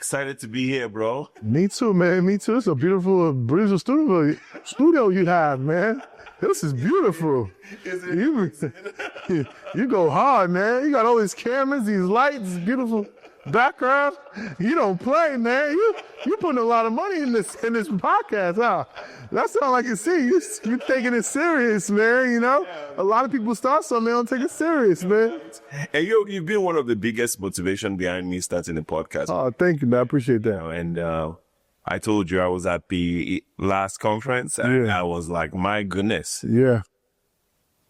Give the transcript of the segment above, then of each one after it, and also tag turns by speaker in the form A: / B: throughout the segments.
A: excited to be here, bro.
B: Me too, man. Me too. It's a beautiful studio you have, man. This is beautiful. You go hard, man. You got all these cameras, these lights, beautiful background. You don't play, man. You putting a lot of money in this podcast, huh? That sounds like you see. You taking it serious, man. You know, a lot of people start something, they don't take it serious, man.
A: And you've been one of the biggest motivation behind me starting the podcast.
B: Oh, thank you, man. I appreciate that.
A: And I told you I was at the last conference, and I was like, my goodness.
B: Yeah.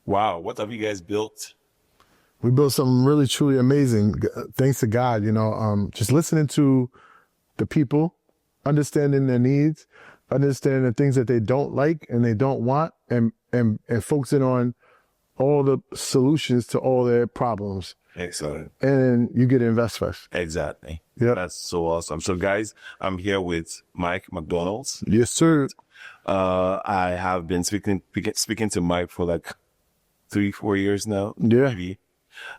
A: Wow, what have you guys built?
B: We built something really, truly amazing. Thanks to God, you know, just listening to the people, understanding their needs, understanding the things that they don't like and they don't want, and focusing on all the solutions to all their problems.
A: Excellent.
B: And you get InvestFest.
A: Exactly.
B: Yeah.
A: That's so awesome. So guys, I'm here with Mike MacDonald.
B: Yes, sir.
A: I have been speaking to Mike for like 3-4 years now.
B: Yeah.
A: Maybe.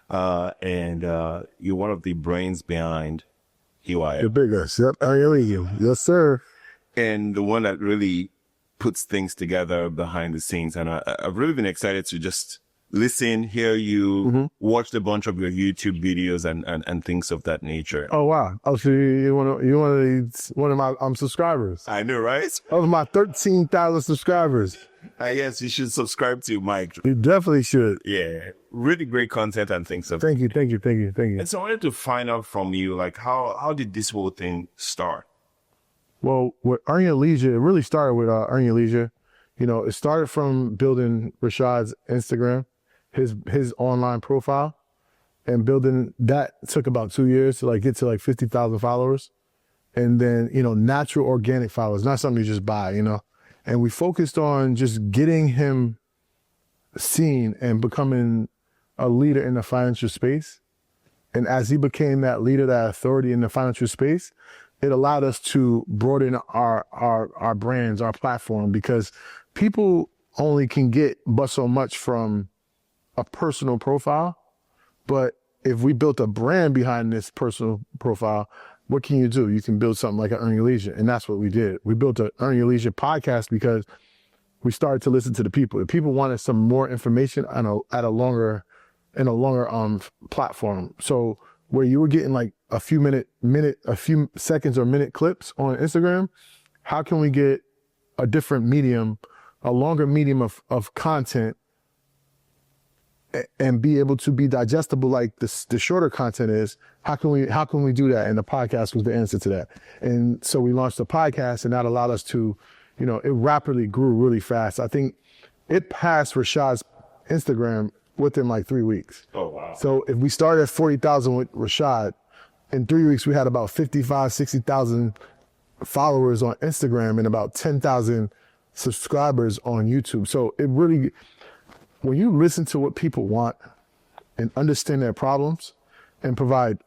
A: And you're one of the brains behind Iyanu.
B: The biggest. Yep. I hear you. Yes, sir.
A: And the one that really puts things together behind the scenes. And I've really been excited to just listen, hear you, watch a bunch of your YouTube videos and things of that nature.
B: Oh, wow. Oh, so you're one of my subscribers.
A: I know, right?
B: Of my 13,000 subscribers.
A: Yes, you should subscribe to Mike.
B: You definitely should.
A: Yeah, really great content and things of.
B: Thank you.
A: And so I wanted to find out from you, like, how did this whole thing start?
B: Well, with Earn Your Leisure, it really started with Earn Your Leisure. You know, it started from building Rashad's Instagram, his online profile, and building that took about 2 years to get to 50,000 followers. And then, you know, natural organic followers, not something you just buy, you know. And we focused on just getting him seen and becoming a leader in the financial space. And as he became that leader, that authority in the financial space, it allowed us to broaden our brands, our platform, because people only can get but so much from a personal profile. But if we built a brand behind this personal profile, what can you do? You can build something like an Earn Your Leisure. And that's what we did. We built an Earn Your Leisure podcast because we started to listen to the people. The people wanted some more information in a longer platform. So where you were getting a few seconds or minute clips on Instagram, how can we get a different medium, a longer medium of content, and be able to be digestible like the shorter content is? How can we do that? And the podcast was the answer to that. And so we launched the podcast, and that allowed us to, you know, it rapidly grew really fast. I think it passed Rashad's Instagram within 3 weeks.
A: Oh, wow.
B: So if we started at 40,000 with Rashad, in 3 weeks we had about 55, 60,000 followers on Instagram and about 10,000 subscribers on YouTube. So it really, when you listen to what people want and understand their problems and provide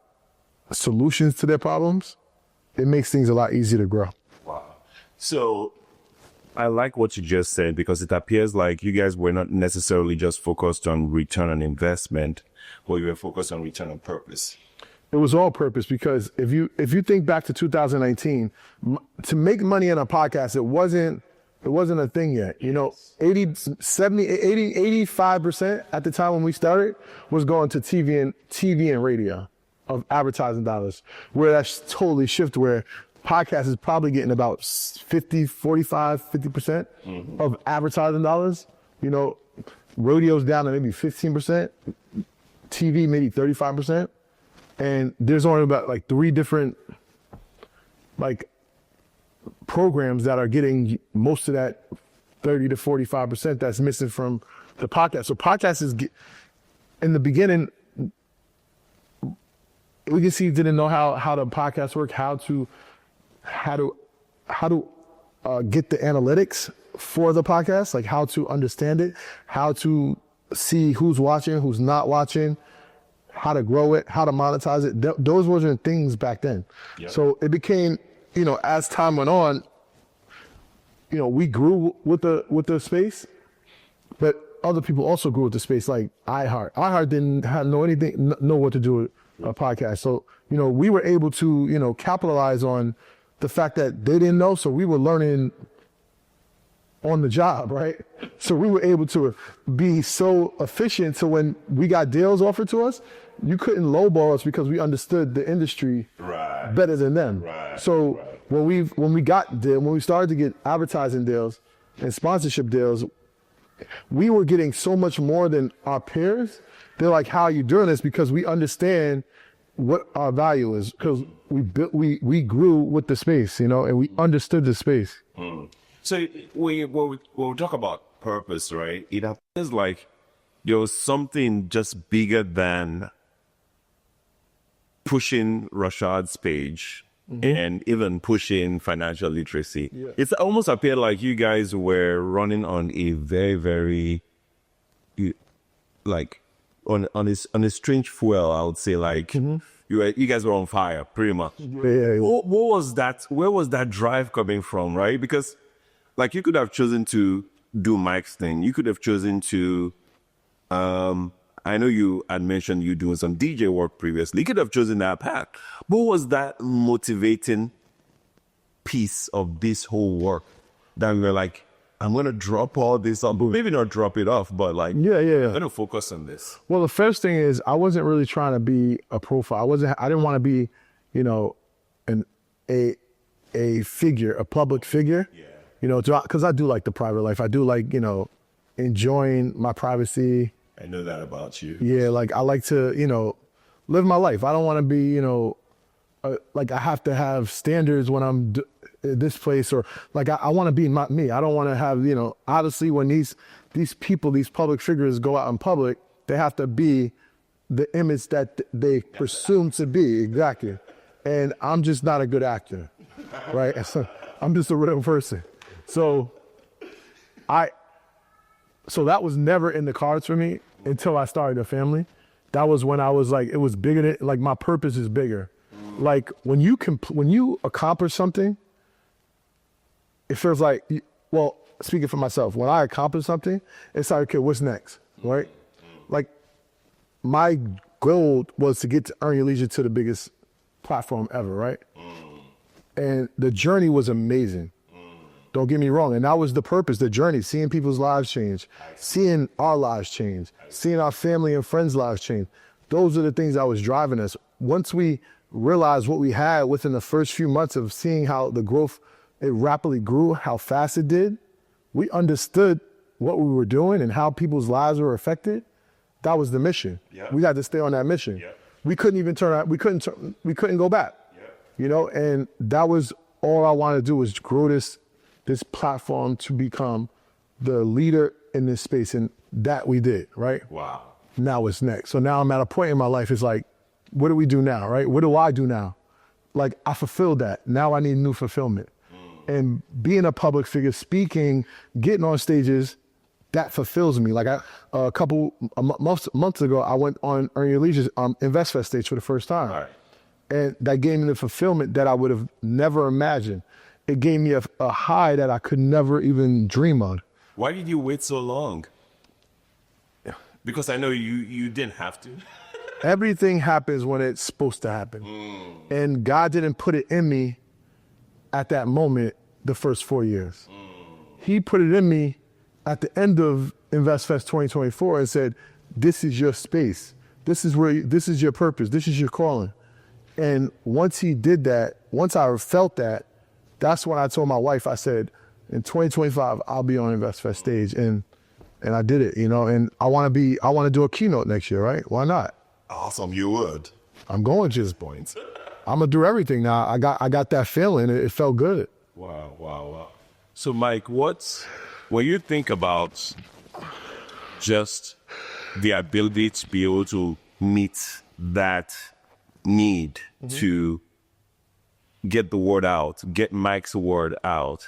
B: solutions to their problems, it makes things a lot easier to grow.
A: Wow. So I like what you just said, because it appears like you guys were not necessarily just focused on return on investment, but you were focused on return on purpose.
B: It was all purpose, because if you think back to 2019, to make money in a podcast, it wasn't a thing yet. You know, 85% at the time when we started was going to TV and radio of advertising dollars, where that's totally shifted, where podcast is probably getting about 50% of advertising dollars. You know, radio's down to maybe 15%, TV maybe 35%. And there's only about 3 different programs that are getting most of that 30 to 45% that's missing from the podcast. So podcast is, in the beginning, we can see didn't know how the podcast work, how to get the analytics for the podcast, how to understand it, how to see who's watching, who's not watching, how to grow it, how to monetize it. Those wasn't things back then. Yep. So it became, you know, as time went on, you know, we grew with the space, but other people also grew with the space, like iHeart. iHeart didn't know what to do a podcast. So, you know, we were able to, you know, capitalize on the fact that they didn't know. So we were learning on the job, right? So we were able to be so efficient. So when we got deals offered to us, you couldn't lowball us because we understood the industry better than them. So when we started to get advertising deals and sponsorship deals, we were getting so much more than our peers. They're like, how are you doing this? Because we understand what our value is, because we grew with the space, you know, and we understood the space.
A: So when we talk about purpose, right, it appears like there was something just bigger than pushing Rashad's page and even pushing financial literacy. It's almost appeared like you guys were running on a very, very, like, on a strange fuel, I would say. Like, you guys were on fire, pretty much. What was that? Where was that drive coming from, right? Because, like, you could have chosen to do Mike's thing. You could have chosen to, I know you had mentioned you doing some DJ work previously. You could have chosen that path. What was that motivating piece of this whole work that we were like, I'm going to drop all this off, maybe not drop it off, but like, I'm going to focus on this.
B: Well, the first thing is I wasn't really trying to be a profile. I didn't want to be, you know, a figure, a public figure, you know, because I do like the private life. I do like, you know, enjoying my privacy.
A: I know that about you.
B: Yeah, like I like to, you know, live my life. I don't want to be, you know, like I have to have standards when I'm this place, or like I want to be me. I don't want to have, you know, obviously when these people, these public figures go out in public, they have to be the image that they presume to be, exactly. And I'm just not a good actor, right? So I'm just a real person. So that was never in the cards for me until I started a family. That was when I was like, it was bigger than, like, my purpose is bigger. Like when you accomplish something, it feels like, well, speaking for myself, when I accomplish something, it's like, okay, what's next, right? Like my goal was to get to Earn Your Leisure to the biggest platform ever, right? And the journey was amazing. Don't get me wrong. And that was the purpose, the journey, seeing people's lives change, seeing our lives change, seeing our family and friends' lives change. Those are the things that was driving us. Once we realized what we had within the first few months of seeing how the growth, it rapidly grew, how fast it did, we understood what we were doing and how people's lives were affected. That was the mission. We had to stay on that mission. We couldn't even we couldn't go back, you know, and that was all I wanted to do, was grow this platform to become the leader in this space. And that we did, right?
A: Wow.
B: Now what's next? So now I'm at a point in my life, it's like, what do we do now, right? What do I do now? Like, I fulfilled that. Now I need new fulfillment. And being a public figure, speaking, getting on stages, that fulfills me. Like a couple months ago, I went on Earn Your Leisure's InvestFest stage for the first time. And that gave me the fulfillment that I would have never imagined. It gave me a high that I could never even dream of.
A: Why did you wait so long? Because I know you didn't have to.
B: Everything happens when it's supposed to happen. And God didn't put it in me at that moment the first 4 years. He put it in me at the end of InvestFest 2024 and said, this is your space. This is your purpose. This is your calling. And once he did that, once I felt that, that's when I told my wife, I said, in 2025, I'll be on InvestFest stage. And I did it, you know, and I want to do a keynote next year, right? Why not?
A: Awesome, you would.
B: I'm going to this point. I'm gonna do everything now. I got that feeling. It felt good.
A: Wow. So Mike, when you think about just the ability to be able to meet that need to get the word out, get Mike's word out,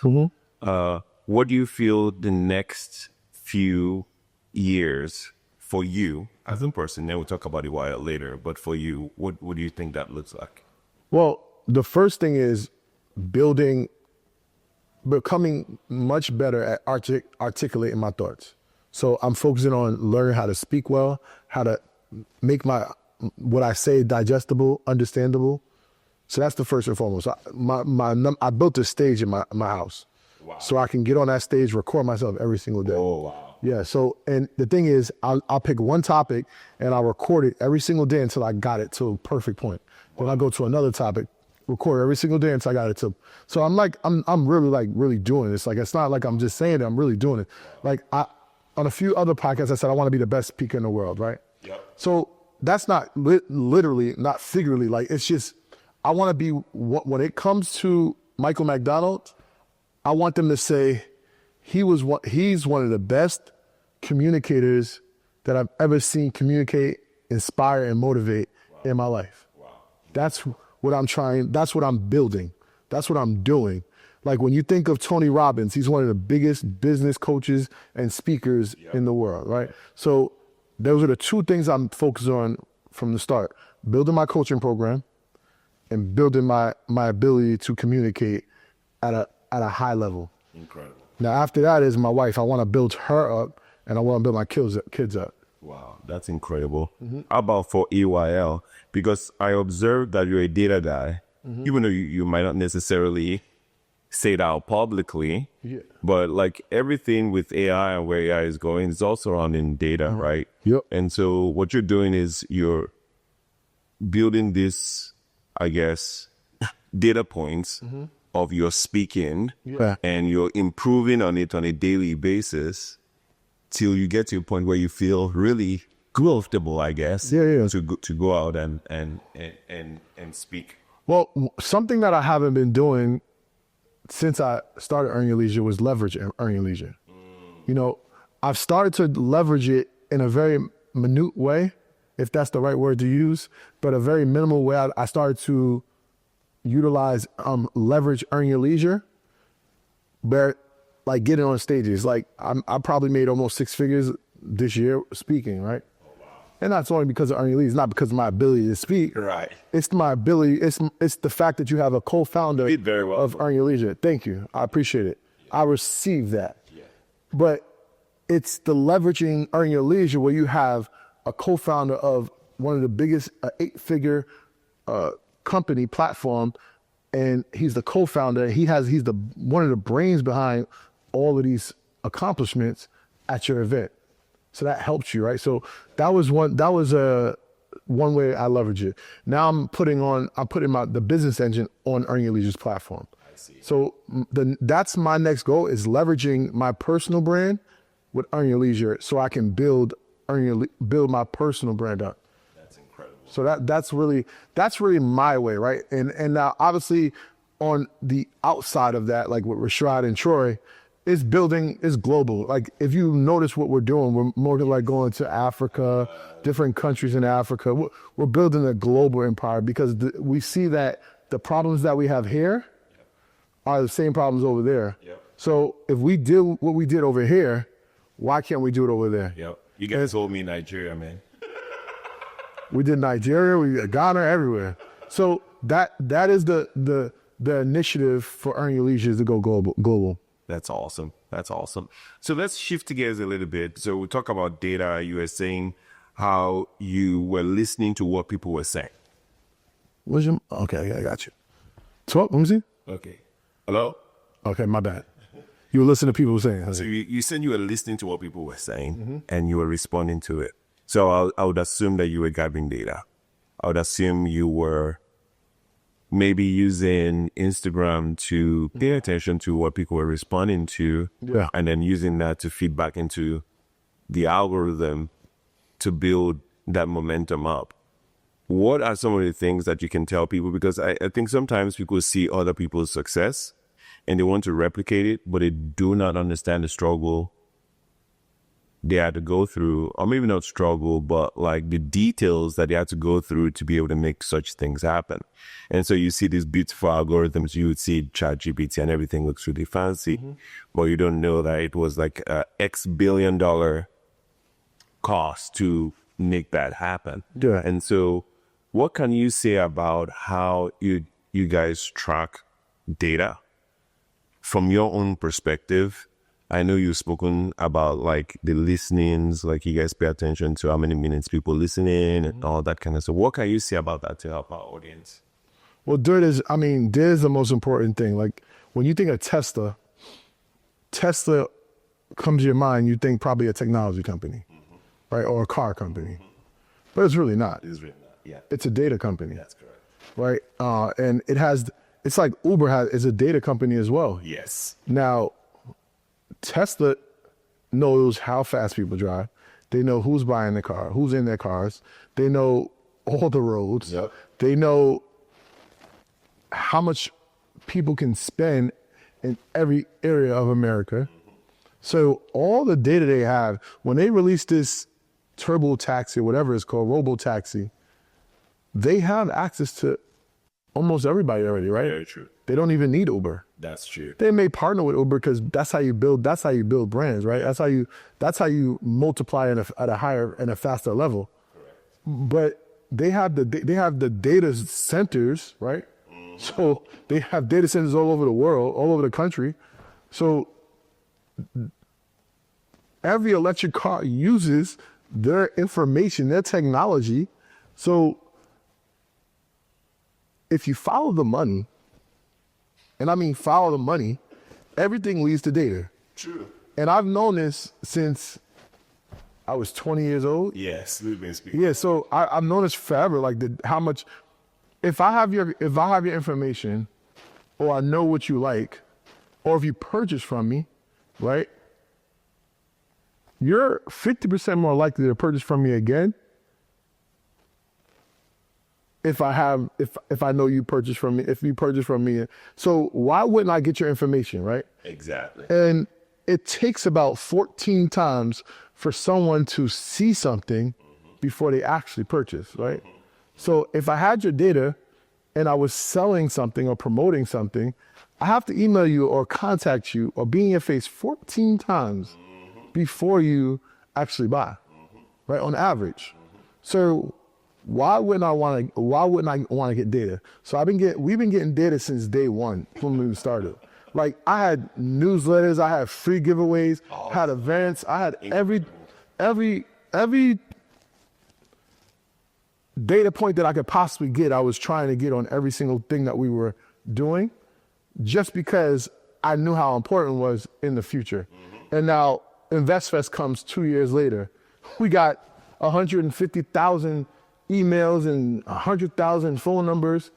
A: what do you feel the next few years for you as a person? Then we'll talk about it later, but for you, what do you think that looks like?
B: Well, the first thing is becoming much better at articulating my thoughts. So I'm focusing on learning how to speak well, how to make my what I say digestible, understandable. So that's the first and foremost. I built a stage in my house.
A: Wow.
B: So I can get on that stage, record myself every single day.
A: Oh, wow.
B: Yeah, so, and the thing is, I'll pick one topic and I'll record it every single day until I got it to a perfect point. Then I'll go to another topic, record every single day until I got it to. So I'm really doing this. Like, it's not like I'm just saying it, I'm really doing it. Like, on a few other podcasts, I said I want to be the best speaker in the world, right?
A: Yep.
B: So that's not literally, not figuratively, like, it's just, I want to be, when it comes to Michael MacDonald, I want them to say, he's one of the best communicators that I've ever seen communicate, inspire, and motivate in my life.
A: Wow.
B: That's what I'm trying, that's what I'm building. That's what I'm doing. Like when you think of Tony Robbins, he's one of the biggest business coaches and speakers in the world, right? So those are the two things I'm focused on from the start. Building my coaching program and building my ability to communicate at a high level.
A: Incredible.
B: Now, after that is my wife. I want to build her up, and I want to build my kids up.
A: Wow, that's incredible. How about for EYL? Because I observed that you're a data guy, even though you might not necessarily say it out publicly, but like everything with AI and where AI is going is also around in data, right?
B: Yep.
A: And so what you're doing is you're building this, I guess, data points of your speaking, and you're improving on it on a daily basis till you get to a point where you feel really comfortable, I guess, to go out and speak.
B: Well, something that I haven't been doing since I started Earn Your Leisure was leverage Earn Your Leisure. You know, I've started to leverage it in a very minute way, if that's the right word to use, but a very minimal way. I started to utilize leverage Earn Your Leisure, but like getting on stages. Like I probably made almost 6 figures this year speaking, right? Oh, wow. And that's only because of Earn Your Leisure. It's not because of my ability to speak.
A: Right.
B: It's my ability. It's the fact that you have a co-founder of Earn Your Leisure. Thank you. I appreciate it. I receive that. Yeah. But it's the leveraging Earn Your Leisure where you have a co-founder of one of the biggest 8-figure company platform, and he's the co-founder. He's one of the brains behind all of these accomplishments at your event. So that helps you, right? So that was one way I leverage it. Now I'm putting the business engine on Earn Your Leisure's platform. I see. So that's my next goal, is leveraging my personal brand with Earn Your Leisure so I can build my personal brand up. So that's really my way, right? And now obviously on the outside of that, like with Rashad and Troy, is global. Like if you notice what we're doing, we're more like going to Africa, different countries in Africa. We're building a global empire because we see that the problems that we have here are the same problems over there. Yep. So if we did what we did over here, why can't we do it over there?
A: Yep. You guys told me Nigeria, man.
B: We did Nigeria, we did Ghana, everywhere. So that is the initiative for Earn Your Leisure, is to go global.
A: That's awesome. That's awesome. So let's shift gears a little bit. So we talk about data. You were saying how you were listening to what people were saying.
B: Okay, I got you. Talk, let me see.
A: Okay. Hello?
B: Okay, my bad. You were listening to people saying.
A: So you said you were listening to what people were saying, and you were responding to it. So I would assume that you were gathering data. I would assume you were maybe using Instagram to pay attention to what people were responding to, and then using that to feed back into the algorithm to build that momentum up. What are some of the things that you can tell people? Because I think sometimes people see other people's success and they want to replicate it, but they do not understand the struggle they had to go through, or maybe not struggle, but like the details that they had to go through to be able to make such things happen. And so you see these beautiful algorithms, you would see ChatGPT and everything looks really fancy, but you don't know that it was like a X billion dollar cost to make that happen.
B: Yeah.
A: And so what can you say about how you guys track data from your own perspective? I know you've spoken about like the listenings, like you guys pay attention to how many minutes people listening and all that kind of stuff. What can you say about that to help our audience?
B: Well, data is the most important thing. Like when you think of Tesla comes to your mind, you think probably a technology company, right? Or a car company. But it's really not.
A: It's really not, yeah.
B: It's a data company.
A: That's correct.
B: Right? And it's like Uber is a data company as well.
A: Yes.
B: Now, Tesla knows how fast people drive. They know who's buying the car, who's in their cars. They know all the roads.
A: Yep.
B: They know how much people can spend in every area of America. So all the data they have, when they release this turbo taxi, whatever it's called, robo taxi, they have access to almost everybody already, right?
A: Very true.
B: They don't even need Uber.
A: That's true.
B: They may partner with Uber because that's how you build brands, right? That's how you multiply at a higher and a faster level.
A: Correct.
B: But they have the data centers, right? So they have data centers all over the world, all over the country. So every electric car uses their information, their technology. So if you follow the money, and I mean follow the money, everything leads to data.
A: True.
B: And I've known this since I was 20 years old.
A: Yes, we've been speaking.
B: Yeah, so I've known this forever, like how much, if I have your information, or I know what you like, or if you purchase from me, right? You're 50% more likely to purchase from me again if I know you purchase from me, if you purchase from me. So why wouldn't I get your information, right?
A: Exactly.
B: And it takes about 14 times for someone to see something before they actually purchase, right? So if I had your data and I was selling something or promoting something, I have to email you or contact you or be in your face 14 times before you actually buy, right? On average. So why wouldn't I want to get data? So we've been getting data since day one when we started. Like I had newsletters, I had free giveaways, had events, I had every data point that I could possibly get, I was trying to get on every single thing that we were doing, just because I knew how important it was in the future. And now InvestFest comes 2 years later. We got 150,000 emails and 100,000 phone numbers.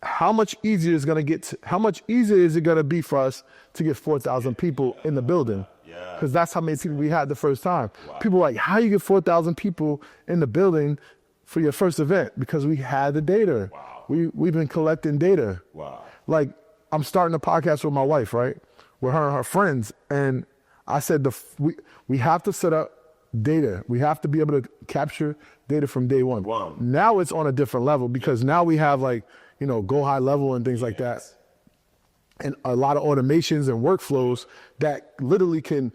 B: How much easier is it gonna be for us to get 4,000 people in the building? Because that's how many people we had the first time. Wow. People were like, how you get 4,000 people in the building for your first event? Because we had the data.
A: Wow.
B: We've been collecting data.
A: Wow.
B: Like I'm starting a podcast with my wife, right? With her and her friends. And I said, we have to set up data. We have to be able to capture data from day one.
A: Wow.
B: Now it's on a different level because now we have like, go high level and things like that. And a lot of automations and workflows that literally can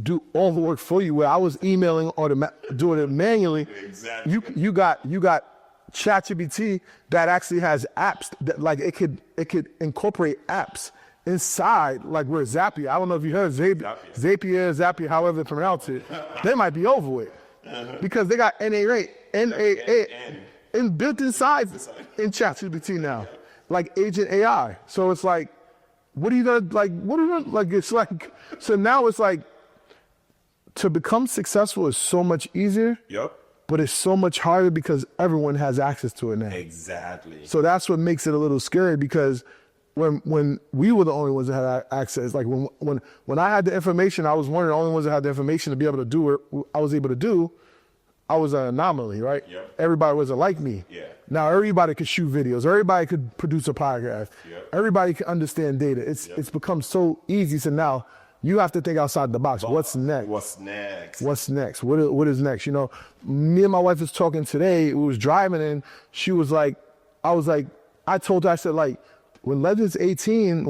B: do all the work for you. Where I was emailing or doing it manually. Exactly. You got ChatGPT that actually has apps that like it could incorporate apps inside, like where Zapier. I don't know if you heard Zapier, however they pronounce it. They might be over with because they got NAA and built inside in ChatGPT now, like Agent AI. So it's like, it's like, so now it's like, to become successful is so much easier. Yep. But it's so much harder because everyone has access to it now.
A: Exactly.
B: So that's what makes it a little scary because when we were the only ones that had access, like when I had the information, I was one of the only ones that had the information to be able to do what I was able to do. I was an anomaly, right? Yep. Everybody wasn't like me. Yeah. Now everybody could shoot videos. Everybody could produce a podcast. Yep. Everybody can understand data. It's become so easy. So now you have to think outside the box. What's next?
A: What's next?
B: What's next? What is next? Me and my wife was talking today. We was driving and she was like, I told her, I said like, when Legend and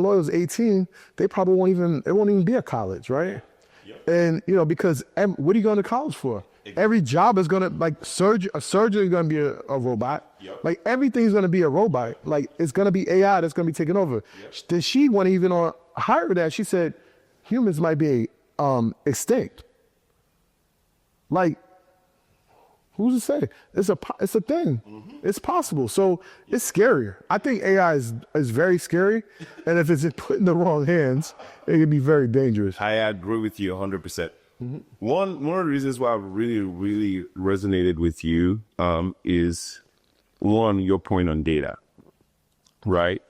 B: Loyal is 18, it won't even be a college, right? Yep. And because what are you going to college for? Every job is gonna a surgeon is gonna be a robot. Yep. Like everything's gonna be a robot. Like it's gonna be AI that's gonna be taking over. Yep. Then she went even on higher than that. She said, humans might be extinct. Like, who's to say? It's a thing. It's possible. So it's scarier. I think AI is very scary, and if it's put in the wrong hands, it can be very dangerous.
A: I agree with you 100%. One of the reasons why I really resonated with you is, one, your point on data, right?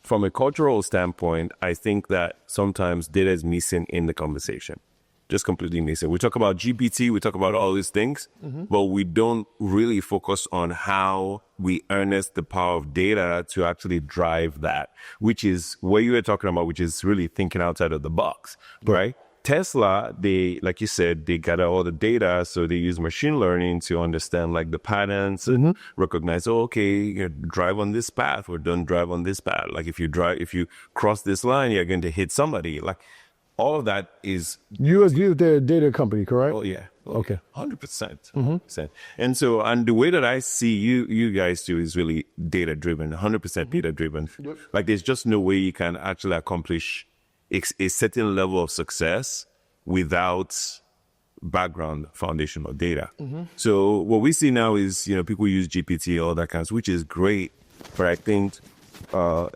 A: From a cultural standpoint, I think that sometimes data is missing in the conversation. Just completely missing. We talk about GPT, we talk about all these things, but we don't really focus on how we harness the power of data to actually drive that, which is what you were talking about, which is really thinking outside of the box, right? Tesla, they, like you said, they gather all the data, so they use machine learning to understand like the patterns and recognize, oh, okay, you drive on this path, or don't drive on this path. Like if you cross this line, you're going to hit somebody. Like all of that is
B: You their data company, correct?
A: Oh yeah.
B: Okay.
A: 100%. 100%. And so, and the way that I see you guys do is really data driven, 100% data driven. Like there's just no way you can actually accomplish a certain level of success without background foundational data. So what we see now is, people use GPT, all that kind of stuff, which is great, but I think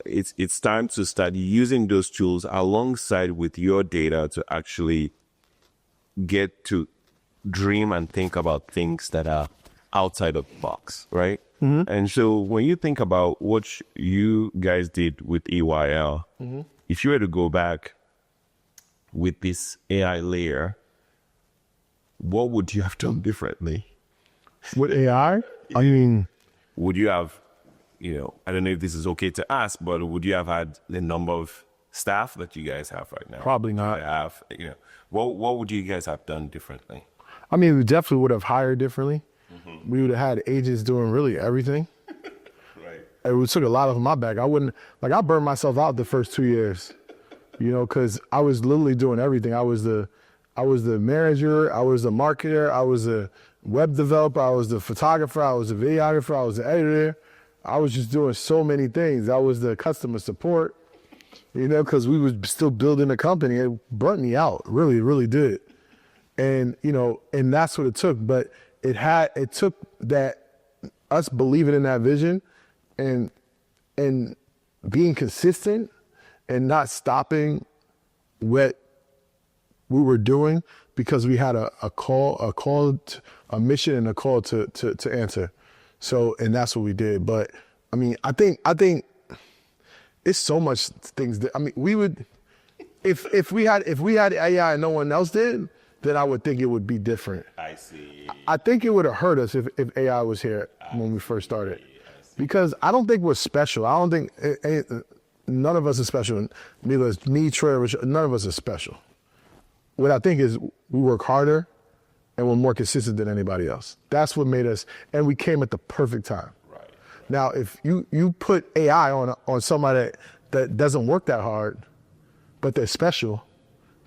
A: it's time to start using those tools alongside with your data to actually get to dream and think about things that are outside of the box, right? And so when you think about what you guys did with EYL, if you were to go back with this AI layer, what would you have done differently?
B: With AI? I mean,
A: would you have, I don't know if this is okay to ask, but would you have had the number of staff that you guys have right now?
B: Probably not.
A: What would you guys have done differently?
B: I mean, we definitely would have hired differently. We would have had agents doing really everything. It took a lot of my back. I burned myself out the first 2 years, because I was literally doing everything. I was the manager, I was the marketer, I was the web developer, I was the photographer, I was the videographer, I was the editor. I was just doing so many things. I was the customer support, because we was still building a company. It burnt me out, really, really did. And, and that's what it took. But it took that, us believing in that vision, and being consistent and not stopping what we were doing, because we had a mission and a call to answer. So, and that's what we did. But I mean, I think it's so much things that, we would, if we had AI and no one else did, then I would think it would be different.
A: I see.
B: I think it would have hurt us if AI was here when we first started. Because I don't think we're special. I don't think none of us is special. Neither is me, Troy, none of us is special. What I think is we work harder and we're more consistent than anybody else. That's what made us, and we came at the perfect time.
A: Right.
B: Now, if you put AI on somebody that doesn't work that hard, but they're special,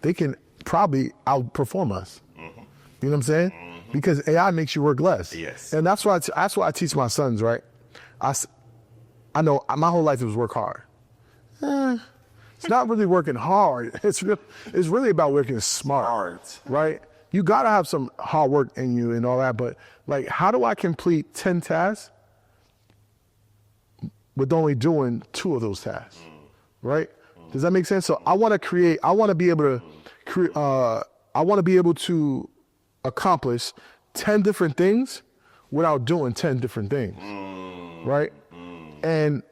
B: they can probably outperform us. You know what I'm saying? Because AI makes you work less.
A: Yes.
B: And that's why I teach my sons, right? I know my whole life was work hard. It's not really working hard. It's really about working smart, right? You gotta have some hard work in you and all that, but like, how do I complete 10 tasks with only doing 2 of those tasks, right? Does that make sense? So I want to be able to accomplish 10 different things without doing 10 different things, right? And,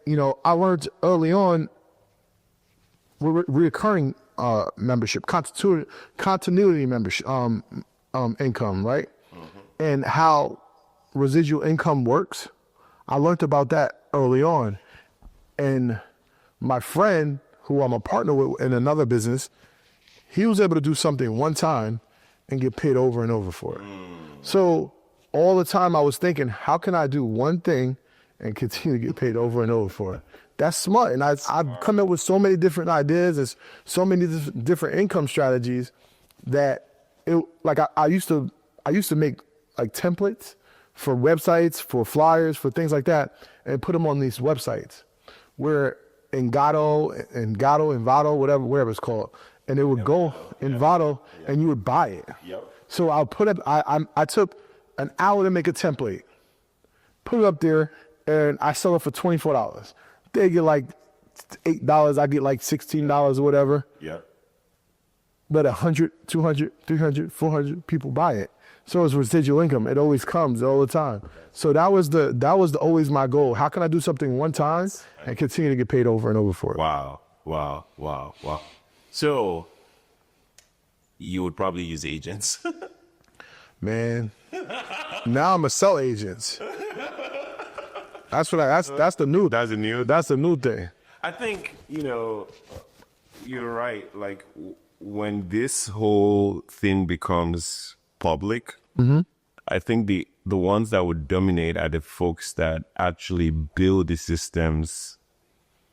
B: I learned early on recurring membership, continuity membership, income, right? And how residual income works. I learned about that early on. And my friend, who I'm a partner with in another business, he was able to do something one time and get paid over and over for it. So all the time I was thinking, how can I do one thing and continue to get paid over and over for it? That's smart. And I've come up with so many different ideas and so many different income strategies that I used to make like templates for websites, for flyers, for things like that, and put them on these websites where Envato, whatever it's called. and it would go in Vado, and you would buy it.
A: Yep.
B: So I'll put up. I took an hour to make a template, put it up there, and I sell it for $24. They get like $8. I get like $16 or whatever.
A: Yeah.
B: But 100, 200, 300, 400 people buy it. So it's residual income. It always comes all the time. So that was always my goal. How can I do something one time and continue to get paid over and over for it?
A: Wow. Wow. Wow. Wow. So you would probably use agents.
B: Man, now I'm a sell agents. That's the new thing.
A: I think, you're right. Like when this whole thing becomes public, I think the ones that would dominate are the folks that actually build the systems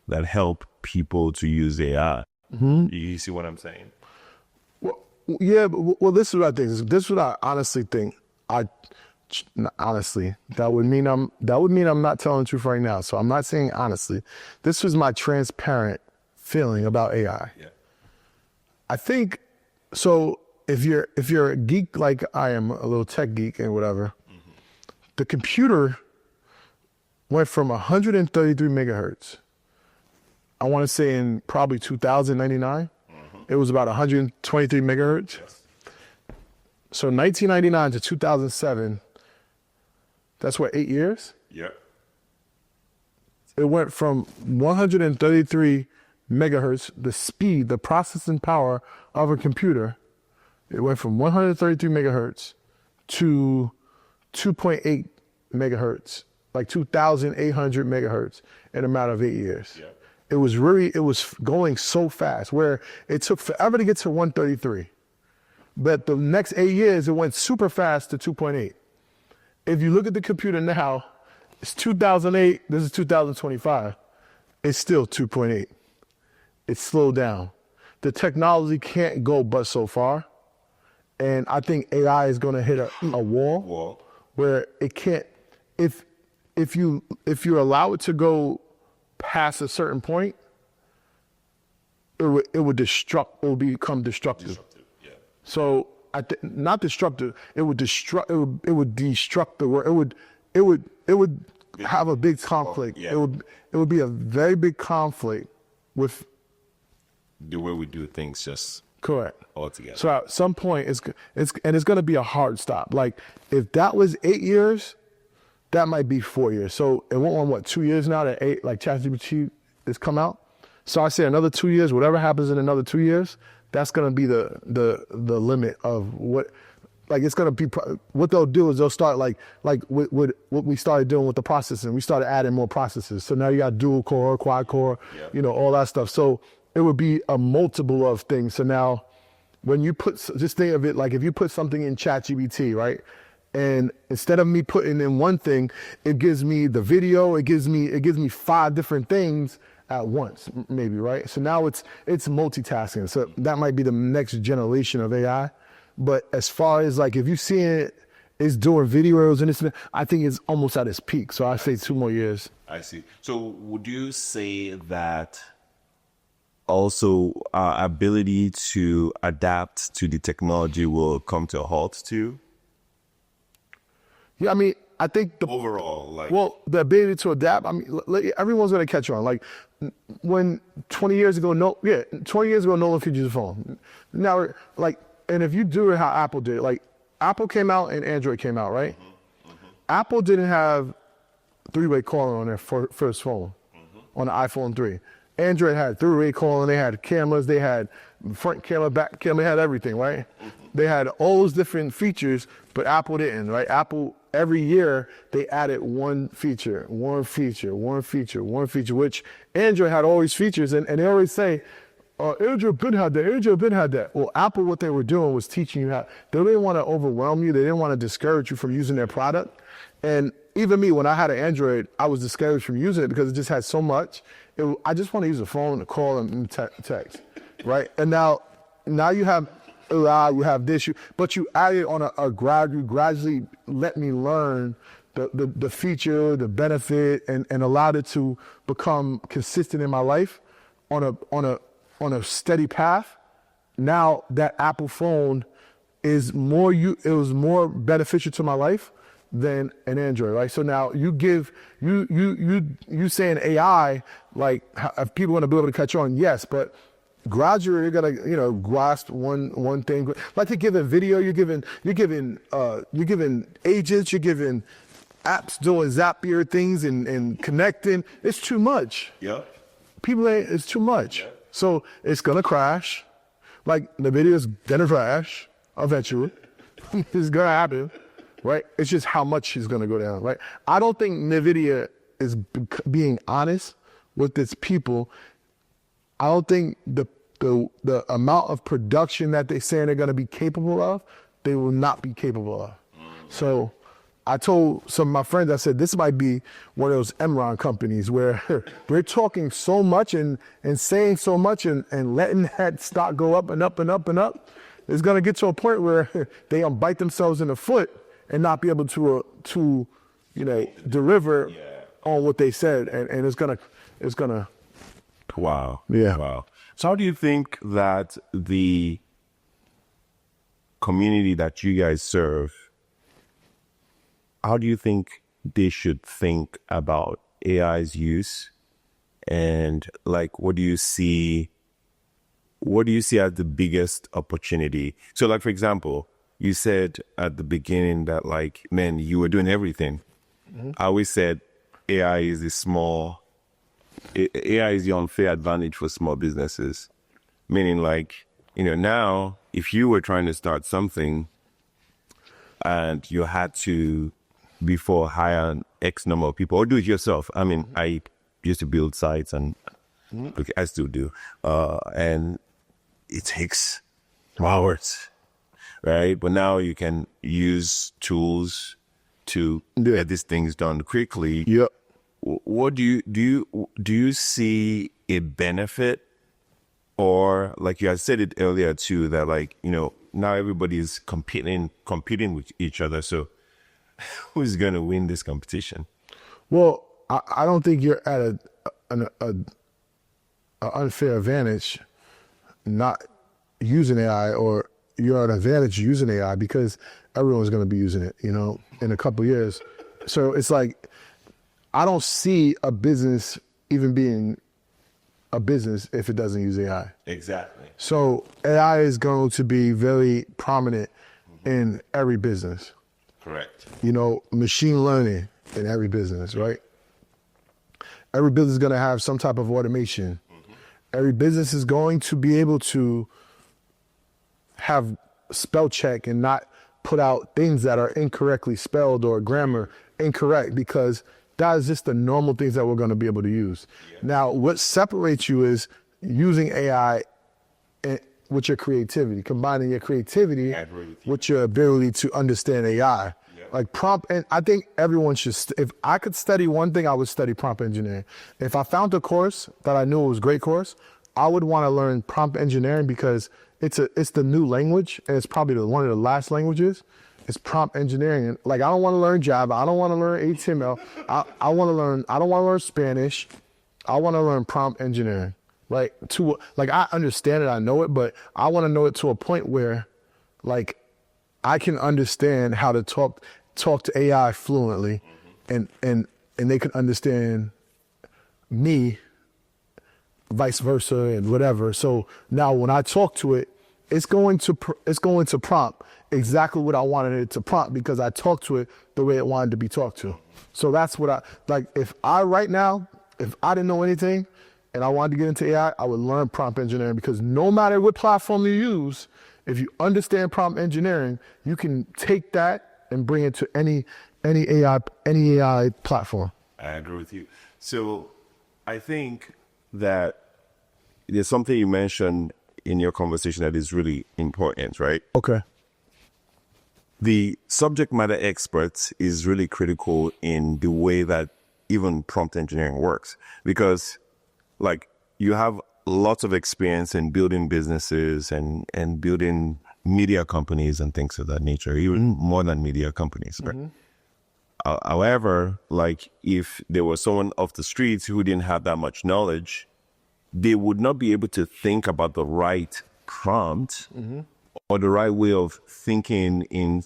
A: that help people to use AI. You see what I'm saying?
B: Well, yeah, well, this is what I think. This is what I honestly think. Honestly, that would mean I'm not telling the truth right now. So I'm not saying honestly. This was my transparent feeling about AI.
A: Yeah.
B: I think so. If you're a geek like I am, a little tech geek and whatever, the computer went from 133 megahertz. I want to say in probably 2099, it was about 123 megahertz.
A: Yes.
B: So 1999 to 2007, that's what, 8 years?
A: Yeah.
B: It went from 133 megahertz, the speed, the processing power of a computer. It went from 133 megahertz to 2.8 megahertz, like 2,800 megahertz in a matter of 8 years.
A: Yeah.
B: It was going so fast where it took forever to get to 133. But the next 8 years, it went super fast to 2.8. If you look at the computer now, it's 2008, this is 2025. It's still 2.8. It's slowed down. The technology can't go but so far. And I think AI is going to hit a wall where it can't, if you allow it to go past a certain point, it would become destructive.
A: Yeah.
B: So not destructive. It would destruct the world. It would have a big conflict.
A: Yeah.
B: It would be a very big conflict with
A: the way we do things, just
B: correct.
A: Altogether.
B: So at some point, it's going to be a hard stop. Like if that was 8 years, that might be 4 years. So it went on 2 years now that ChatGPT has come out. So I say another 2 years. Whatever happens in another 2 years, that's going to be the limit of what. Like it's going to be what they'll do is they'll start like what we started doing with the processing. We started adding more processors. So now you got dual core, quad core, all that stuff. So it would be a multiple of things. So now when you just think of it like if you put something in ChatGPT, right? And instead of me putting in one thing, it gives me the video, it gives me 5 different things at once, maybe, right? So now it's multitasking. So that might be the next generation of AI. But as far as like if you see it's doing videos and it's, I think it's almost at its peak. So I say 2 more years.
A: I see. So would you say that also our ability to adapt to the technology will come to a halt too?
B: Yeah, I mean, I think
A: overall,
B: the ability to adapt. I mean, everyone's gonna catch on. Like when 20 years ago, no one could use a phone. Now, like, and if you do it how Apple did, like Apple came out and Android came out, right? Apple didn't have 3-way calling on their first phone, on the iPhone 3. Android had 3-way calling, they had cameras, they had front camera, back camera, they had everything, right? They had all those different features, but Apple didn't, right? Apple, every year, they added one feature, which Android had all these features, and they always say, Android been had that. Well, Apple, what they were doing was teaching you how, they didn't want to overwhelm you, they didn't want to discourage you from using their product. And even me, when I had an Android, I was discouraged from using it because it just had so much. I just want to use a phone to call and text, right? And now you have AI, you have this, but you add it on a gradually let me learn the feature, the benefit, and allowed it to become consistent in my life on a steady path. now that Apple phone is more it was more beneficial to my life than an Android, right? So now you give you saying AI, like if people want to be able to catch on, yes, but gradually you're gonna grasp one thing. Like you're giving video, you're giving agents, you're giving apps doing Zapier things and connecting. It's too much.
A: Yeah.
B: It's too much. Yeah. So it's gonna crash. Like the video's gonna crash eventually. It's gonna happen, right? It's just how much it's gonna go down, right? I don't think NVIDIA is being honest with its people. I don't think the amount of production that they're saying they're gonna be capable of, they will not be capable of. So I told some of my friends, I said, this might be one of those Enron companies where we're talking so much and saying so much and letting that stock go up and up and up and up. It's going to get to a point where they bite themselves in the foot and not be able to deliver on what they said. And it's going to.
A: Wow.
B: Yeah.
A: Wow. So how do you think that the community that you guys serve, how do you think they should think about AI's use? And like, what do you see as the biggest opportunity? So like, for example, you said at the beginning that like, man, you were doing everything. Mm-hmm. I always said AI is the unfair advantage for small businesses. Meaning like, now if you were trying to start something and you had to before hire an X number of people or do it yourself. I mean, I used to build sites and okay, I still do. And it takes hours, right? But now you can use tools to get these things done quickly.
B: Yep.
A: What do you see a benefit, or like you had said it earlier too, that like, now everybody is competing with each other. So who's going to win this competition?
B: Well, I don't think you're at an unfair advantage not using AI, or you're at an advantage using AI because everyone's going to be using it, in a couple of years. So it's like, I don't see a business even being a business if it doesn't use AI.
A: Exactly.
B: So AI is going to be very prominent in every business.
A: Correct.
B: Machine learning in every business, right? Every business is going to have some type of automation. Mm-hmm. Every business is going to be able to have spell check and not put out things that are incorrectly spelled or grammar incorrect, because that is just the normal things that we're going to be able to use. Yeah. Now, what separates you is using AI with your creativity, combining your creativity with your ability to understand AI. Like prompt, and I think everyone should, if I could study one thing, I would study prompt engineering. If I found a course that I knew was a great course, I would want to learn prompt engineering, because it's the new language, and it's probably one of the last languages. It's prompt engineering. And like, I don't want to learn Java. I don't want to learn HTML. I don't want to learn Spanish. I want to learn prompt engineering. Like I understand it, I know it, but I want to know it to a point where like I can understand how to talk to AI fluently, and they can understand me, vice versa, and whatever. So now when I talk to it, it's going to prompt exactly what I wanted it to prompt, because I talked to it the way it wanted to be talked to. So that's what I like. If I didn't know anything and I wanted to get into AI, I would learn prompt engineering, because no matter what platform you use, if you understand prompt engineering, you can take that and bring it to any AI platform.
A: I agree with you. So I think that there's something you mentioned in your conversation that is really important, right?
B: Okay.
A: The subject matter experts is really critical in the way that even prompt engineering works, because like you have lots of experience in building businesses and building media companies and things of that nature, even more than media companies, right? Mm-hmm. However, like if there was someone off the streets who didn't have that much knowledge, they would not be able to think about the right prompt or the right way of thinking in,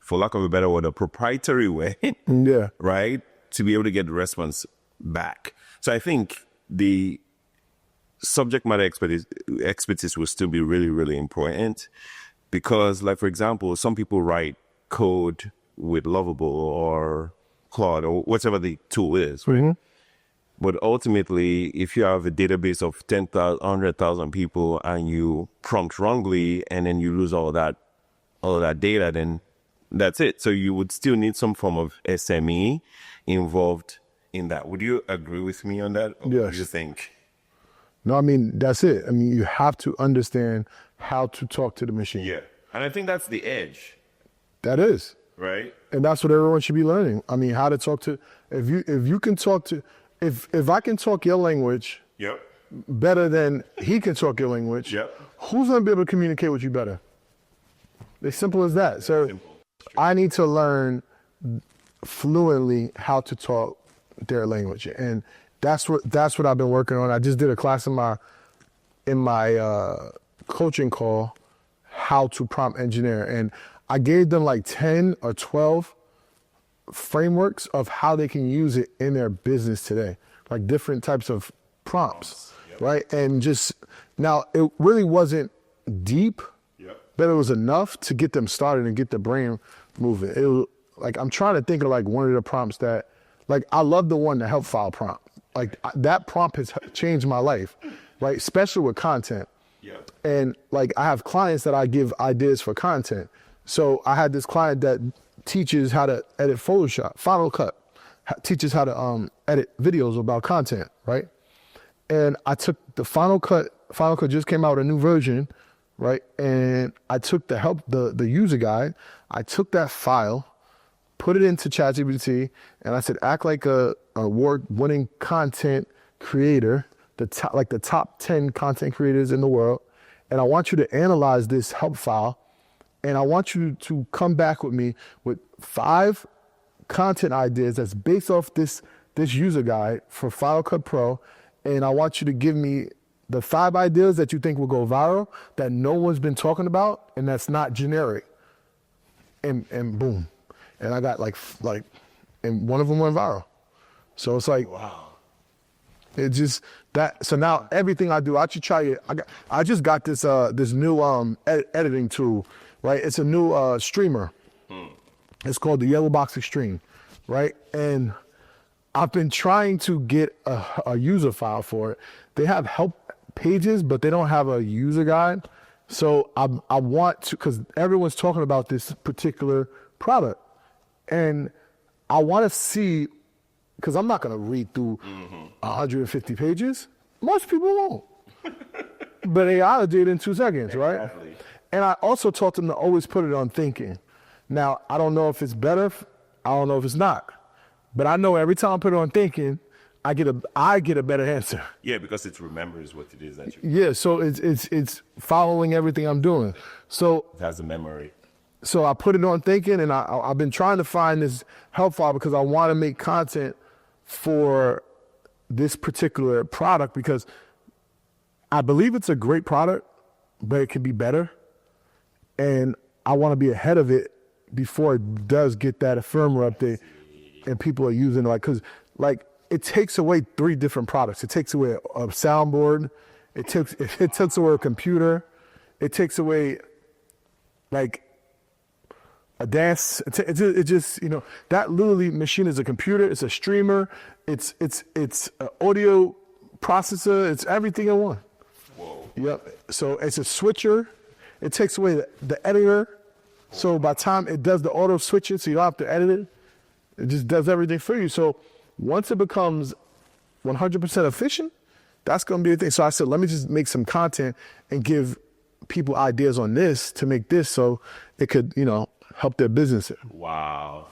A: for lack of a better word, a proprietary way,
B: Yeah.
A: right? To be able to get the response back. So I think the subject matter expertise will still be really, really important because, like, for example, some people write code with Lovable or Claude or whatever the tool is, right? But ultimately, if you have a database of 10,000, 100,000 people and you prompt wrongly and then you lose all of that data, then that's it. So you would still need some form of SME involved in that. Would you agree with me on that? Or
B: Yes.
A: What do you think?
B: No, I mean, that's it. I mean, you have to understand how to talk to the machine.
A: Yeah. And I think that's the edge,
B: That is.
A: right?
B: And that's what everyone should be learning. I mean, how to talk to, if you can talk to, if I can talk your language
A: Yep.
B: better than he can talk your language,
A: Yep.
B: who's going to be able to communicate with you better? It's simple as that. So I need to learn fluently how to talk their language. And that's what I've been working on. I just did a class in my coaching call, how to prompt engineer. And I gave them like 10 or 12 frameworks of how they can use it in their business today, like different types of prompts, right? And just now, it really wasn't deep, but it was enough to get them started and get the brain moving. It was, like, I'm trying to think of like one of the prompts that, like, I love the one, the help file prompt. Like, that prompt has changed my life, right? Especially with content. And like, I have clients that I give ideas for content. So I had this client that teaches how to edit Photoshop, Final Cut, teaches how to edit videos about content, right? And I took the Final Cut just came out a new version, right? And I took the user guide, I took that file, put it into ChatGPT, and I said, act like a award-winning content creator, the top 10 content creators in the world, and I want you to analyze this help file, and I want you to come back with me with 5 content ideas that's based off this user guide for Final Cut Pro, and I want you to give me the 5 ideas that you think will go viral that no one's been talking about and that's not generic. And boom. And I got like, and one of them went viral. So it's like, wow. It just that. So now everything I do, I should try it. I just got this new editing tool, right? It's a new streamer. It's called the Yellow Box Extreme, right? And I've been trying to get a user file for it. They have help pages, but they don't have a user guide. So I want to, because everyone's talking about this particular product, and I want to see, because I'm not going to read through 150 pages. Most people won't. But AI did it in 2 seconds, right? Exactly. And I also taught them to always put it on thinking. Now, I don't know if it's better. I don't know if it's not. But I know every time I put it on thinking, I get a better answer.
A: Yeah, because it remembers what it is that you.
B: Yeah, so it's following everything I'm doing. So
A: it has a memory.
B: So I put it on thinking, and I've been trying to find this help file because I want to make content for this particular product, because I believe it's a great product, but it can be better. And I want to be ahead of it before it does get that firmware update and people are using it. Like, because like, it takes away 3 different products. It takes away a soundboard. It takes away a computer. It takes away like a dance. It just, you know, that literally machine is a computer. It's a streamer. It's an audio processor. It's everything in one.
A: Whoa.
B: Yep. So it's a switcher. It takes away the editor. So by the time it does the auto switching, so you don't have to edit it. It just does everything for you. So once it becomes 100% efficient, that's going to be the thing. So I said, let me just make some content and give people ideas on this to make this so it could, you know, help their business.
A: Wow.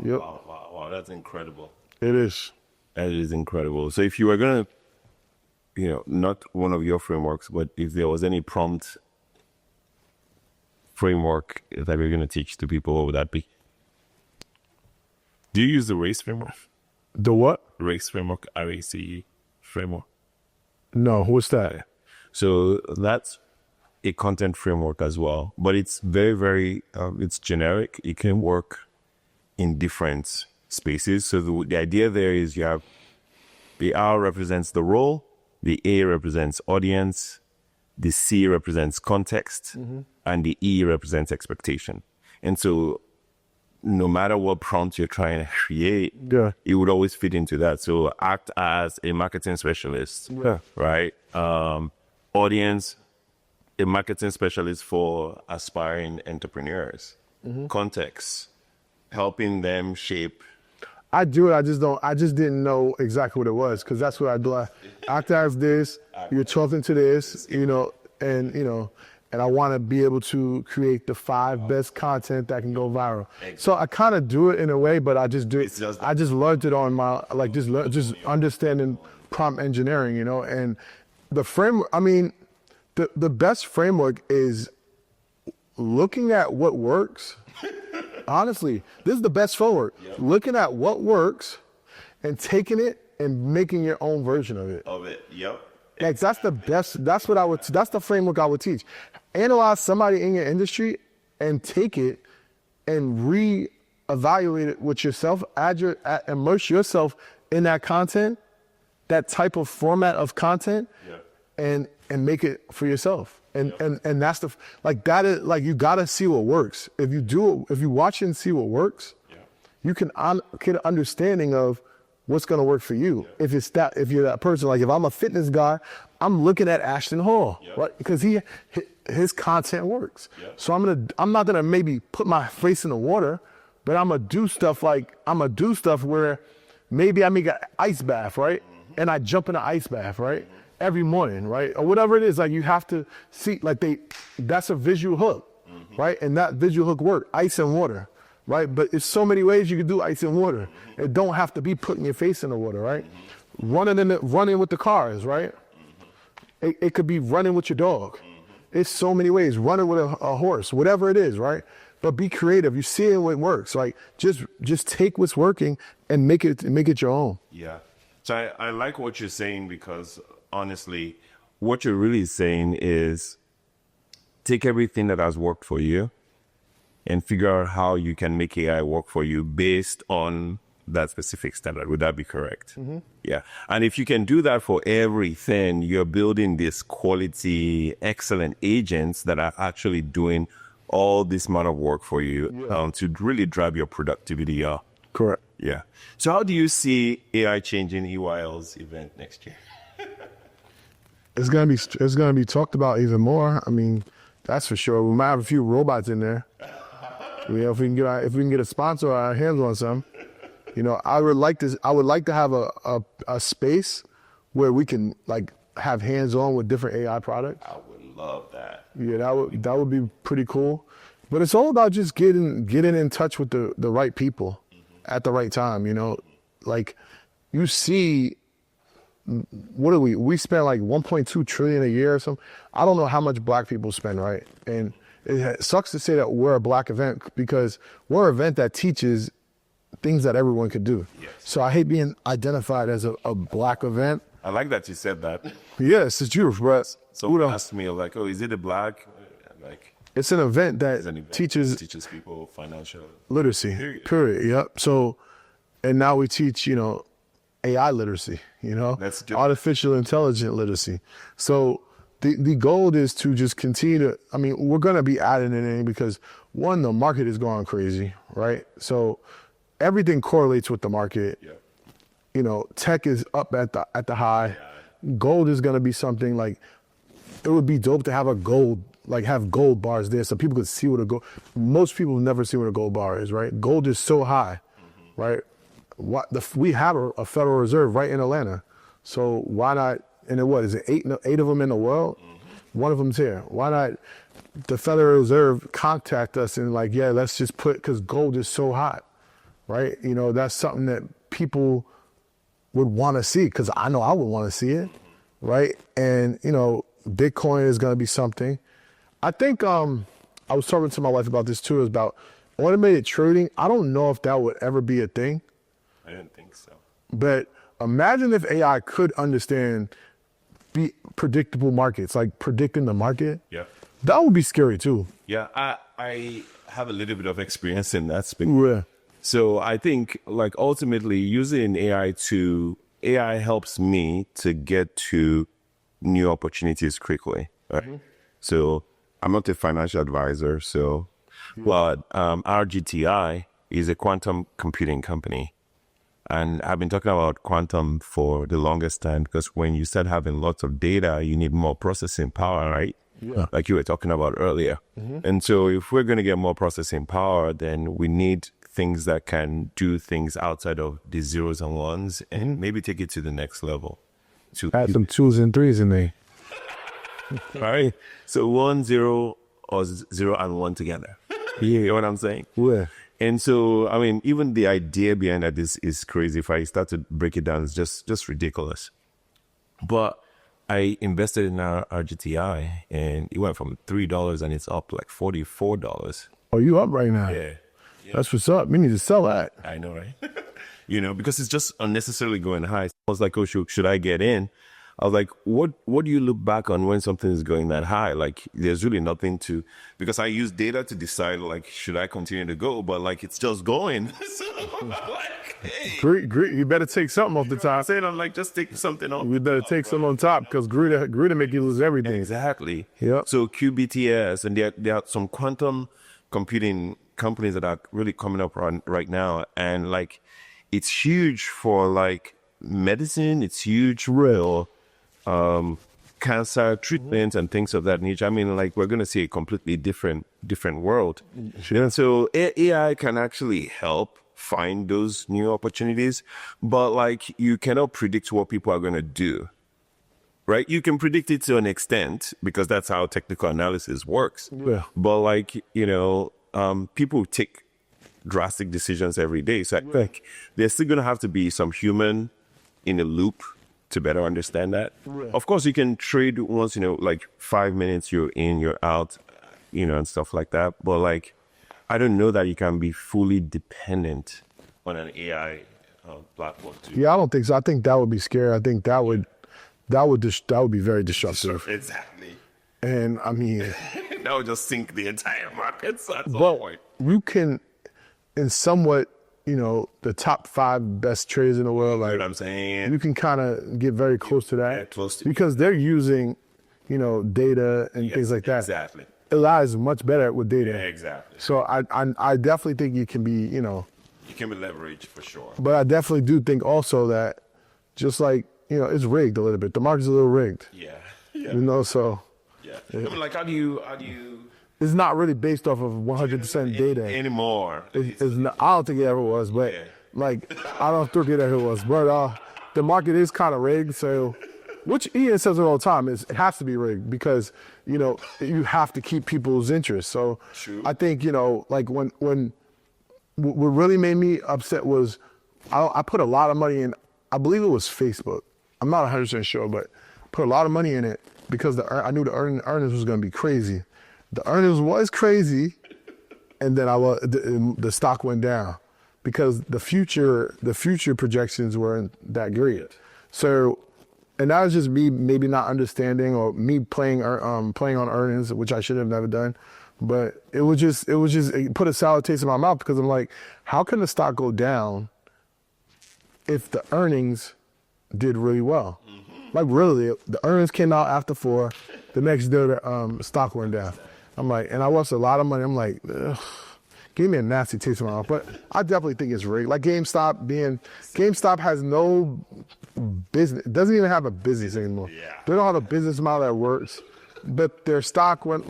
B: Yep.
A: Wow. That's incredible.
B: It is.
A: That is incredible. So if you were going to, you know, not one of your frameworks, but if there was any prompt framework that you're going to teach to people, what would that be? Do you use the RACE framework?
B: The what?
A: RACE framework, RACE framework.
B: No, what's that?
A: So that's a content framework as well, but it's very, very, it's generic. It can work in different spaces. So the idea there is you have the R represents the role, the A represents audience, the C represents context, and the E represents expectation. And so no matter what prompt you're trying to create, it would always fit into that. So act as a marketing specialist, right? Audience, a marketing specialist for aspiring entrepreneurs. Context, helping them shape.
B: I do it. I just didn't know exactly what it was, because that's what I do. I act as this. You're talking to this, and I want to be able to create the 5 best content that can go viral. So I kind of do it in a way, but I just do it. I just learned it on my, just understanding prompt engineering, and the framework. I mean, the best framework is looking at what works. Honestly, this is the best framework. Looking at what works and taking it and making your own version of it. Like, that's the best. That's the framework I would teach. Analyze somebody in your industry and take it and re-evaluate it with yourself. Immerse yourself in that content, that type of format of content, and make it for yourself. And that's that is you gotta see what works. If you watch and see what works, you can get an understanding of what's gonna work for you. If you're that person, like if I'm a fitness guy, I'm looking at Ashton Hall, right? Because his content works. So I'm not gonna maybe put my face in the water, but I'm gonna do stuff where maybe I make an ice bath, right? And I jump in an ice bath, right? Every morning, right? Or whatever it is, like you have to see, that's a visual hook, right? And that visual hook work, ice and water, right? But it's so many ways you can do ice and water. It don't have to be putting your face in the water, right? Running with the cars, right? It could be running with your dog. It's so many ways, running with a horse, whatever it is, right? But be creative. You see what works. Like just take what's working and make it your own.
A: Yeah. So I like what you're saying, because honestly, what you're really saying is take everything that has worked for you and figure out how you can make AI work for you based on that specific standard. Would that be correct? Yeah. And if you can do that for everything, you're building this quality, excellent agents that are actually doing all this amount of work for you to really drive your productivity up.
B: Correct.
A: Yeah. So how do you see AI changing EYL's event next year?
B: It's gonna be talked about even more. I mean, that's for sure. We might have a few robots in there. If we can get a sponsor or our hands on some, I would like to have a space where we can have hands on with different AI products.
A: I would love that.
B: Yeah, that would be pretty cool. But it's all about just getting in touch with the right people at the right time. You see. What do we spend like 1.2 trillion a year or something? I don't know how much black people spend, right? And it sucks to say that we're a black event, because we're an event that teaches things that everyone could do. So I hate being identified as a black event.
A: I like that you said that.
B: Yes, it's true, bro.
A: Someone asked me is it a black?
B: It's an event that teaches
A: people financial
B: literacy. Period. Yep. So, and now we teach, AI literacy, artificial intelligence literacy. So the goal is to just continue to, we're going to be adding it in because, one, the market is going crazy, right? So everything correlates with the market. Tech is up at the high. Gold is going to be something it would be dope to have have gold bars there so people could see what most people never see what a gold bar is, right? Gold is so high, right? We have a Federal Reserve right in Atlanta, so why not? And is it eight of them in the world? One of them's here. Why not? The Federal Reserve contact us and let's just because gold is so hot, right? That's something that people would want to see, because I know I would want to see it, right? And Bitcoin is going to be something. I think I was talking to my wife about this too. Is about automated trading. I don't know if that would ever be a thing.
A: I didn't think so.
B: But imagine if AI could understand predictable markets, like predicting the market. That would be scary too.
A: Yeah, I have a little bit of experience in that space.
B: Yeah.
A: So I think like ultimately using AI helps me to get to new opportunities quickly. Right? So I'm not a financial advisor. So, but RGTI is a quantum computing company. And I've been talking about quantum for the longest time because when you start having lots of data, you need more processing power, right?
B: Yeah.
A: Like you were talking about earlier. And so if we're going to get more processing power, then we need things that can do things outside of the zeros and ones and maybe take it to the next level.
B: Add some 2s and 3s in there.
A: Right? So 1, 0, or 0 and 1 together. You know what I'm saying?
B: Yeah.
A: And so, I mean, even the idea behind that is crazy. If I start to break it down, it's just ridiculous. But I invested in our RGTI and it went from $3 and it's up like $44.
B: Oh, you up right now?
A: Yeah.
B: That's what's up. We need to sell that.
A: I know, right? Because it's just unnecessarily going high. I was like, oh, should I get in? I was like, what do you look back on when something is going that high? Like, there's really nothing to, because I use data to decide, like, should I continue to go? But, like, it's just going. So, I'm like, hey.
B: Greed. You better take something off the top.
A: I'm like, just take something off.
B: We better take something on top because greed will make you lose everything.
A: Exactly.
B: Yep.
A: So QBTS, and there are some quantum computing companies that are really coming up right now. And, like, it's huge for, like, medicine. It's huge for cancer treatments and things of that nature. I mean, like, we're going to see a completely different world. And so AI can actually help find those new opportunities, but like, you cannot predict what people are going to do, right? You can predict it to an extent because that's how technical analysis works.
B: Yeah.
A: But like, people take drastic decisions every day. So I think there's still going to have to be some human in a loop to better understand that. Yeah. Of course, you can trade once, like 5 minutes, you're in, you're out, and stuff like that. But like, I don't know that you can be fully dependent on an AI platform too.
B: Yeah, I don't think so. I think that would be scary. I think that would be very disruptive.
A: Exactly.
B: And I mean,
A: that would just sink the entire market. So that's
B: but
A: the point.
B: you can, in somewhat, the top 5 best traders in the world, like,
A: You know what I'm saying?
B: you can kind of get very close to that.
A: Yeah, close to-
B: because they're using, data and things like that.
A: Exactly.
B: AI is much better with data.
A: Yeah, exactly.
B: So I definitely think you can be,
A: You can be leveraged for sure.
B: but I definitely do think also that just like, it's rigged a little bit. The market's a little rigged.
A: Yeah.
B: So
A: Yeah. I mean, like, how do you
B: it's not really based off of 100% data.
A: anymore?
B: It's not, I don't think it ever was, but
A: Yeah.
B: like, I don't think it ever was. But the market is kind of rigged. So, which Ian says it all the time, is it has to be rigged because, you have to keep people's interest. So
A: True.
B: I think, like when what really made me upset was I put a lot of money in, I believe it was Facebook. I'm not 100% sure, but put a lot of money in it because I knew the earnings was going to be crazy. The earnings was crazy, and then the stock went down because the future projections weren't that great. So, and that was just me maybe not understanding or me playing on earnings, which I should have never done. But it put a sour taste in my mouth because I'm like, how can the stock go down if the earnings did really well? Like, really, the earnings came out after 4, the next day the stock went down. I'm like, and I lost a lot of money. I'm like, ugh, gave me a nasty taste in my mouth. But I definitely think it's rigged. Like GameStop has no business. It doesn't even have a business anymore.
A: Yeah.
B: They don't have a business model that works. But their stock went,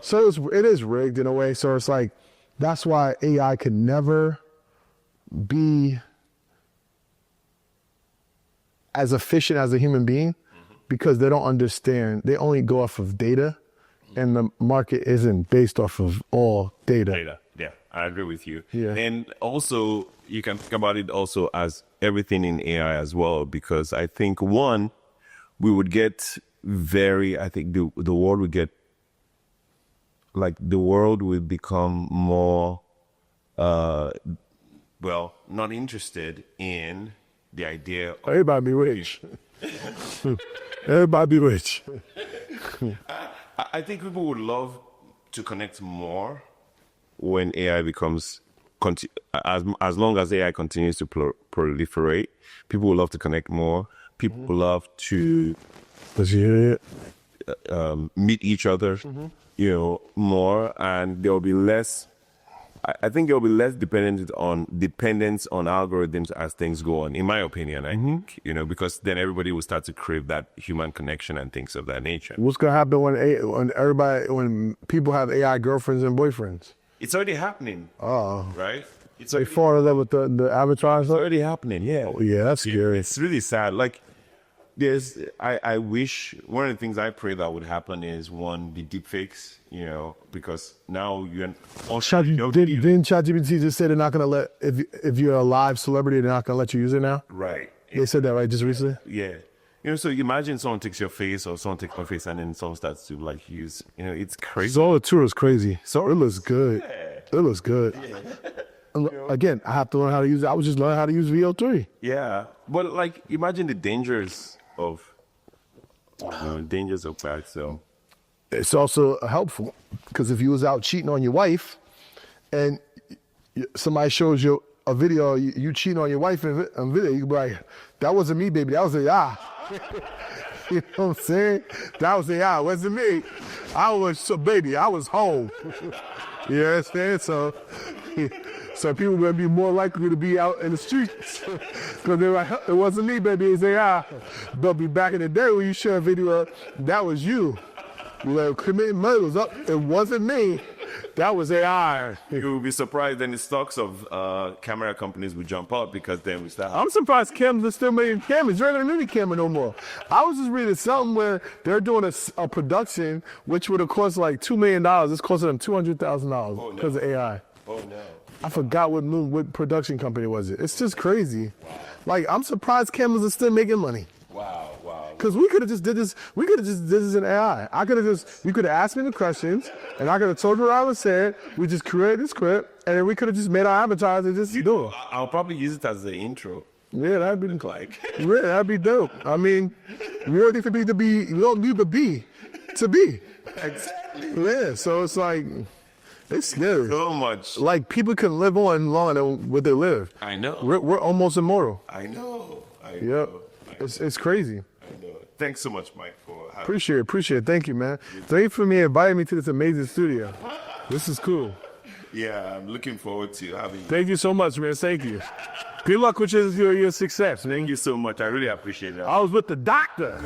B: so it is rigged in a way. So it's like, that's why AI could never be as efficient as a human being because they don't understand. They only go off of data. And the market isn't based off of all data.
A: Yeah, I agree with you.
B: Yeah.
A: And also, you can think about it also as everything in AI as well, because I think, one, we would get I think the world would get, like, the world would become more, not interested in the idea of...
B: Everybody be rich. Everybody be rich.
A: I think people would love to connect more when AI becomes, as long as AI continues to proliferate, people will love to connect more. People will love to meet each other, more, and there will be less. I think there will be less dependence on algorithms as things go on. In my opinion, I think because then everybody will start to crave that human connection and things of that nature.
B: What's gonna happen when people have AI girlfriends and boyfriends?
A: It's already happening.
B: Oh,
A: Right? It's
B: they fall in love with the avatars.
A: It's already happening. Yeah.
B: Oh, yeah, that's scary.
A: It's really sad. Like, I wish one of the things I pray that would happen is one, the deepfakes, because now didn't ChatGPT just say they're not gonna let, if you're a live celebrity, they're not gonna let you use it now?
B: Right. They said that right just recently?
A: Yeah. So imagine someone takes your face or someone takes my face and then someone starts to like use, it's crazy.
B: Zola tour is crazy. So it looks good. It looks good. Again, I have to learn how to use it. I was just learning how to use VO3.
A: Yeah. But like, imagine the dangers of that. So
B: it's also helpful because if you was out cheating on your wife and somebody shows you a video, you cheating on your wife in video, you can be like, that wasn't me, baby. That was AI. You know what I'm saying? That was AI. It wasn't me. I was home. You know what I'm saying? So people are going to be more likely to be out in the streets because they're like, it wasn't me, baby, it's AI. But back in the day when you share a video, that was you. You were committing murders. It wasn't me. That was AI.
A: You will be surprised then the stocks of camera companies would jump up because then we start.
B: I'm surprised cameras are still making cameras. You're not going to need a camera no more. I was just reading something where they're doing a production which would have cost like $2 million. It's costing them $200,000 because of AI.
A: Oh, no.
B: I forgot what production company was it. It's just crazy. Like, I'm surprised cameras are still making money.
A: Wow.
B: Because we could have just did this. We could have just did this in AI. You could have asked me the questions, and I could have told you what I was saying. We just created the script, and then we could have just made our avatars and just do it.
A: I'll probably use it as the intro.
B: Yeah, that'd be
A: like.
B: Yeah, that'd be dope. I mean, we don't need to be to be. We don't need to be to be.
A: Exactly.
B: Yeah. So it's like. It's scary.
A: So much.
B: Like, people can live on longer than what they live.
A: I know.
B: We're almost immortal.
A: I know.
B: Yep. It's crazy.
A: I know. Thanks so much, Mike, for having
B: Appreciate it. Thank you, man. Thank you for inviting me to this amazing studio. This is cool.
A: Yeah, I'm looking forward to having you.
B: Thank you so much, man. Thank you. Good luck with your success, man.
A: Thank you so much. I really appreciate it.
B: I was with the doctor.